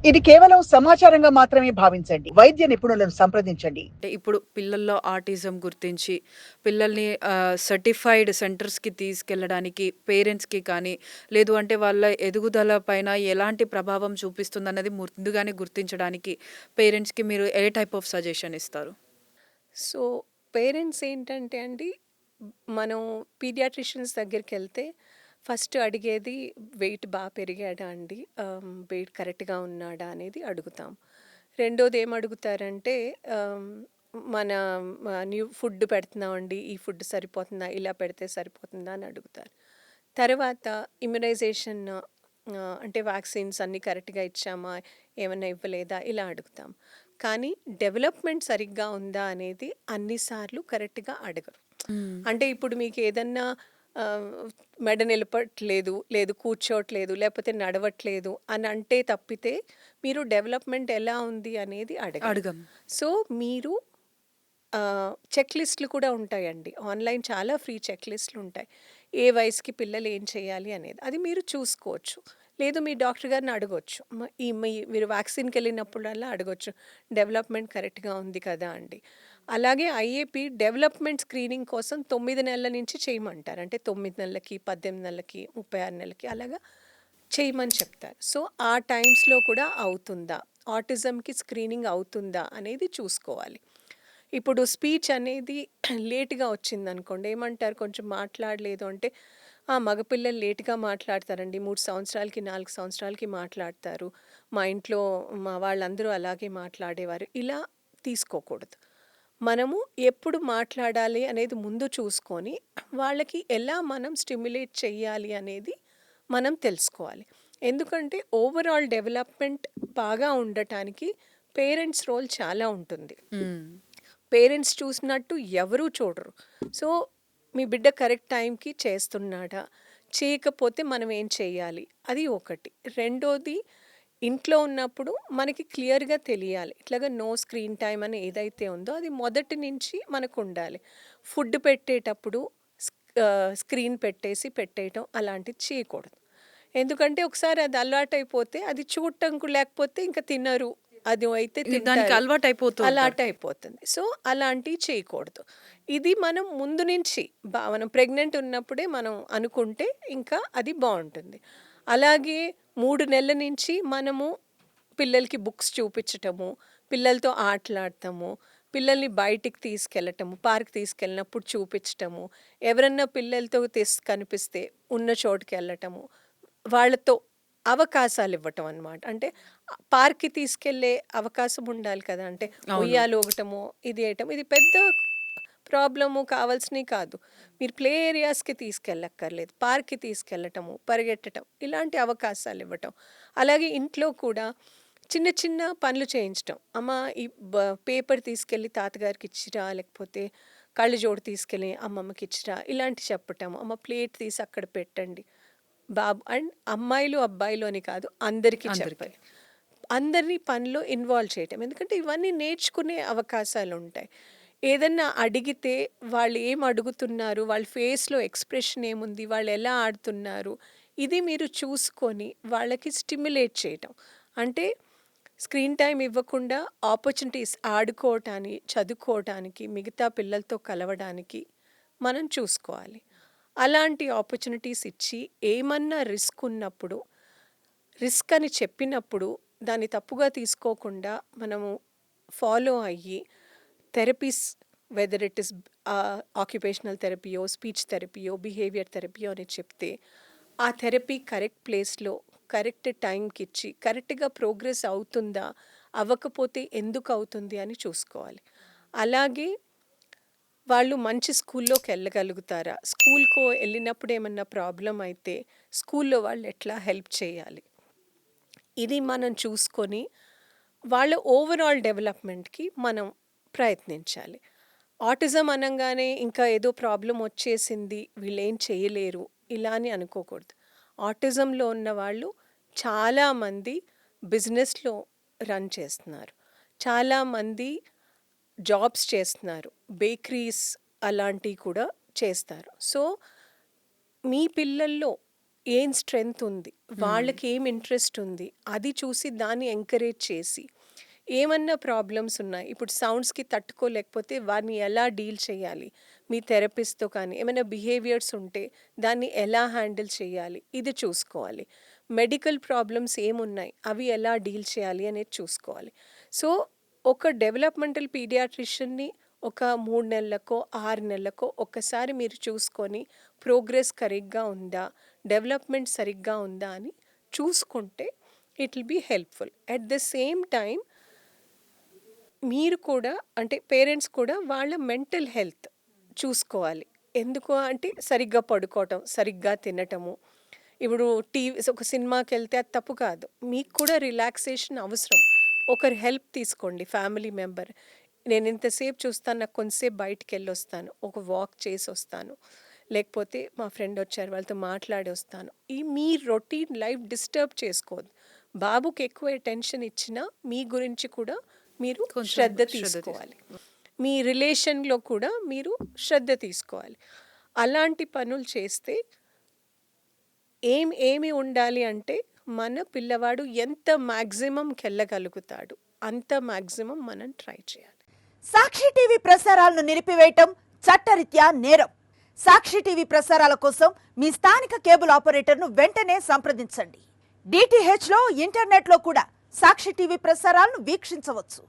ఇది కేవలం సమాచారంగా మాత్రమే భావించండి. వైద్య నిపుణులను సంప్రదించండి. అంటే ఇప్పుడు పిల్లల్లో ఆటిజం గుర్తించి పిల్లల్ని సర్టిఫైడ్ సెంటర్స్‌కి తీసుకెళ్ళడానికి పేరెంట్స్‌కి కానీ, లేదు అంటే వాళ్ళ ఎదుగుదల పైన ఎలాంటి ప్రభావం చూపిస్తుందన్నది ముందుగానే గుర్తించడానికి పేరెంట్స్‌కి మీరు ఏ టైప్ ఆఫ్ సజెషన్ ఇస్తారు? సో, పేరెంట్స్ ఏంటంటే అండి, మనం పీడియాట్రిషియన్స్ దగ్గరికెళ్తే ఫస్ట్ అడిగేది వెయిట్ పెరిగాడా అండి? వెయిట్ కరెక్ట్‌గా ఉన్నాడా అనేది అడుగుతాం. రెండోది ఏమడుగుతారంటే మన న్యూ ఫుడ్ పెడుతున్నామండి. ఈ ఫుడ్ సరిపోతుందా? ఇలా పెడితే సరిపోతుందా? అని అడుగుతారు. తర్వాత ఇమ్యునైజేషన్ అంటే వ్యాక్సిన్స్ అన్నీ కరెక్ట్‌గా ఇచ్చామా? ఏమన్నా ఇవ్వలేదా? ఇలా అడుగుతాం. కానీ డెవలప్‌మెంట్ సరిగ్గా ఉందా అనేది అన్ని సార్లు కరెక్ట్‌గా అడగరు. హ్మ్. అంటే ఇప్పుడు మీకేదన్నా ఆహ్, మెడ నిలపట్లేదు, లేదు కూర్చోవట్లేదు, లేకపోతే నడవట్లేదు అని అంటే తప్పితే మీరు డెవలప్‌మెంట్ ఎలా ఉంది అనేది అడగరు. అడగం. సో, మీరు చెక్ లిస్ట్‌లు కూడా ఉంటాయండి. ఆన్‌లైన్ చాలా ఫ్రీ చెక్ లిస్ట్‌లుంటాయి. ఏ వయసుకి పిల్లలు ఏం చేయాలి అనేది. అది మీరు చూసుకోవచ్చు. లేదు మీ డాక్టర్ గారిని అడగొచ్చు. మీరు వ్యాక్సిన్‌కెళ్ళినప్పుడల్లా అడగొచ్చు. డెవలప్‌మెంట్ కరెక్ట్‌గా ఉంది కదా అండి. అలాగే ఐఏపీ డెవలప్‌మెంట్ స్క్రీనింగ్ కోసం 9 నెలల నుంచి చేయమంటారు. అంటే 9 నెలలకి, 18 నెలలకి, 36 నెలలకి అలాగా చేయమని చెప్తారు. సో, ఆ టైమ్స్‌లో కూడా అవుతుందా? ఆటిజంకి స్క్రీనింగ్ అవుతుందా? అనేది చూసుకోవాలి. ఇప్పుడు స్పీచ్ అనేది లేట్‌గా వచ్చిందనుకోండి. ఏమంటారు కొంచెం మాట్లాడలేదు అంటే, మగపిల్లలు లేట్‌గా మాట్లాడతారండి. 3 సంవత్సరాలకి, 4 సంవత్సరాలకి మాట్లాడతారు. మా ఇంట్లో మా వాళ్ళందరూ అలాగే మాట్లాడేవారు. ఇలా తీసుకోకూడదు. మనము ఎప్పుడు మాట్లాడాలి అనేది ముందు చూసుకొని, వాళ్ళకి ఎలా మనం స్టిమ్యులేట్ చెయ్యాలి అనేది మనం తెలుసుకోవాలి. ఎందుకంటే ఓవరాల్ డెవలప్‌మెంట్ బాగా ఉండటానికి పేరెంట్స్ రోల్ చాలా ఉంటుంది. హ్మ్. పేరెంట్స్ చూసినట్టు ఎవరూ చూడరు. సో, మీ బిడ్డ కరెక్ట్ టైంకి చేస్తున్నాడా? చేయకపోతే మనం ఏం చేయాలి? అది ఒకటి. రెండోది ఇంట్లో ఉన్నప్పుడు మనకి క్లియర్‌గా తెలియాలి. ఇట్లాగా నో స్క్రీన్ టైమ్ అని ఏదైతే ఉందో అది మొదటి నుంచి మనకుండాలి. ఫుడ్ పెట్టేటప్పుడు స్క్రీన్ పెట్టేయటం అలాంటిది చేయకూడదు. ఎందుకంటే ఒకసారి అది అలవాటైపోతే అది చూడటంకు లేకపోతే ఇంక తినరు. అది అయితే ఇది దానికి తింటారు. అలవాటయిపోతూ ఉంటారు. అలవాటయిపోతుంది. సో, అలాంటియి చేయకూడదు. ఇది మనం ముందు నుంచి మనం ప్రెగ్నెంట్ ఉన్నప్పుడే మనం అనుకుంటే ఇంకా అది బావుంటుంది. అలాగే 3 నెలల నుంచి మనము పిల్లలకి బుక్స్ చూపిచ్చటము, పిల్లలతో ఆటలాడటము, పిల్లల్ని బయటికి తీసుకెళ్ళటము, పార్క్‌కి తీసుకెళ్ళినప్పుడు చూపిచ్చటము, ఎవరన్నా పిల్లలతో కనిపిస్తే ఉన్న చోటుకెళ్ళటము, వాళ్ళతో అవకాశాలివ్వటం అనమాట. అంటే పార్క్‌కి తీసుకెళ్ళే అవకాశం ఉండాలి కదా! అంటే అవును. ఉయ్యాల ఊగటమో, ఇది ఏయటం ఇది పెద్ద ప్రాబ్లము కావాల్సినయి కాదు. మీరు ప్లే ఏరియాస్‌కి తీసుకెళ్ళక్కర్లేదు. పార్క్‌కి తీసుకెళ్ళటము, పరిగెట్టటం ఇలాంటి అవకాశాలివ్వటం. అలాగే ఇంట్లో కూడా చిన్న చిన్న పనులు చేయించటం. అమ్మ ఈ బ పేపర్ తీసుకెళ్ళి తాతగారికిచ్చిరా, లేకపోతే కళ్ళజోడు తీసుకెళ్ళి అమ్మమ్మకిచ్చిరా ఇలాంటివి చెప్పటం. అమ్మ ప్లేట్ తీసి అక్కడ పెట్టండి. అండ్ అమ్మాయిలు, అబ్బాయిలు అని కాదు అందరికీ అందరికి. చెప్పాలి. అందరిని పనిలో ఇన్వాల్వ్ చేయటం. ఎందుకంటే ఇవన్నీ నేర్చుకునే అవకాశాలుంటాయి. ఏదన్నా అడిగితే వాళ్ళు ఏం అడుగుతున్నారు, వాళ్ళ ఫేస్‌లో ఎక్స్‌ప్రెషన్ ఏముంది, వాళ్ళెలా ఆడుతున్నారు, ఇది మీరు చూసుకొని వాళ్ళకి స్టిమ్యులేట్ చేయటం. అంటే స్క్రీన్ టైమ్ ఇవ్వకుండా ఆపర్చునిటీస్ చదువుకోవటానికి, మిగతా పిల్లలతో కలవడానికి మనం చూసుకోవాలి. అలాంటి ఆపర్చునిటీస్ ఇచ్చి ఏమన్నా రిస్క్ ఉన్నప్పుడు, రిస్క్ అని చెప్పినప్పుడు దాన్ని తప్పుగా తీసుకోకుండా మనము ఫాలో అయ్యి therapies whether it is occupational థెరపీయో, స్పీచ్ థెరపీయో, బిహేవియర్ థెరపీయో అని చెప్తే ఆ థెరపీ కరెక్ట్ ప్లేస్‌లో, కరెక్ట్ టైంకిచ్చి, కరెక్ట్‌గా ప్రోగ్రెస్ అవుతుందా? అవ్వకపోతే ఎందుకవుతుంది అని చూసుకోవాలి. అలాగే వాళ్ళు మంచి స్కూల్లోకెళ్ళగలుగుతారా? స్కూల్‌కో ఎళ్ళినప్పుడు ఏమన్నా ప్రాబ్లమ్ అయితే స్కూల్‌లో వాళ్ళు ఎట్లా హెల్ప్ చేయాలి? ఇది మనం చూసుకొని వాళ్ళ ఓవరాల్ డెవలప్‌మెంట్‌కి మనం ప్రయత్నించాలి. ఆటిజం అనంగానే ఇంకా ఏదో ప్రాబ్లమ్ వచ్చేసింది, వీళ్ళేం చేయలేరు ఇలా అని అనుకోకూడదు. ఆటిజంలో ఉన్నవాళ్ళు చాలామంది బిజినెస్‌లో రన్ చేస్తున్నారు. చాలామంది జాబ్స్ చేస్తున్నారు. బేకరీస్ అలాంటివి కూడా చేస్తారు. సో, మీ పిల్లల్లో ఏం స్ట్రెంగ్త్ ఉంది, వాళ్ళకి ఏం ఇంట్రెస్ట్ ఉంది, అది చూసి దాన్ని ఎంకరేజ్ చేసి, ఏమన్నా ప్రాబ్లమ్స్ ఉన్నాయి ఇప్పుడు సౌండ్స్కి తట్టుకోలేకపోతే వారిని ఎలా డీల్ చేయాలి, మీ థెరపిస్ట్తో కానీ ఏమైనా బిహేవియర్స్ ఉంటే దాన్ని ఎలా హ్యాండిల్ చేయాలి ఇది చూసుకోవాలి. మెడికల్ ప్రాబ్లమ్స్ ఏమున్నాయి అవి ఎలా డీల్ చేయాలి అనేది చూసుకోవాలి. సో ఒక డెవలప్మెంటల్ పీడియాట్రిషియన్ని ఒక 3 నెలలకో 6 నెలలకో ఒక్కసారి మీరు చూసుకొని ప్రోగ్రెస్ సరిగ్గా ఉందా, డెవలప్మెంట్ సరిగ్గా ఉందా అని చూసుకుంటే it will be helpful. At the same time మీరు కూడా అంటే పేరెంట్స్ కూడా వాళ్ళ మెంటల్ హెల్త్ చూసుకోవాలి. ఎందుకు అంటే సరిగ్గా పడుకోవటం, సరిగ్గా తినటము. ఇప్పుడు ఒక సినిమాకి వెళ్తే అది తప్పు కాదు, మీకు కూడా రిలాక్సేషన్ అవసరం. ఒకరి హెల్ప్ తీసుకోండి, ఫ్యామిలీ మెంబర్. నేను ఇంతసేపు చూస్తాను, నాకు కొంతసేపు బయటికి వెళ్ళి వస్తాను, ఒక వాక్ చేసి వస్తాను, లేకపోతే మా ఫ్రెండ్ వచ్చారు వాళ్ళతో మాట్లాడి వస్తాను. ఈ మీ రొటీన్ లైఫ్ డిస్టర్బ్ చేసుకోవద్దు. బాబుకి ఎక్కువ అటెన్షన్ ఇచ్చినా మీ గురించి కూడా మీరు శ్రద్ధ తీసుకోవాలి. మీ రిలేషన్లో కూడా మీరు శ్రద్ధ తీసుకోవాలి. అలాంటి పనులు చేస్తే ఏమి ఉండాలి అంటే మన పిల్లవాడు ఎంత మ్యాక్సిమంకి వెళ్ళగలుగుతాడు అంత మ్యాక్సిమం మనం ట్రై చేయాలి. సాక్షి టీవీ ప్రసారాలను నిలిపివేయటం చట్టరీత్యా నేరం. సాక్షి టీవీ ప్రసారాల కోసం మీ స్థానిక కేబుల్ ఆపరేటర్ను వెంటనే సంప్రదించండి. DTH లో ఇంటర్నెట్ లో కూడా సాక్షి టీవీ ప్రసారాలను వీక్షించవచ్చు.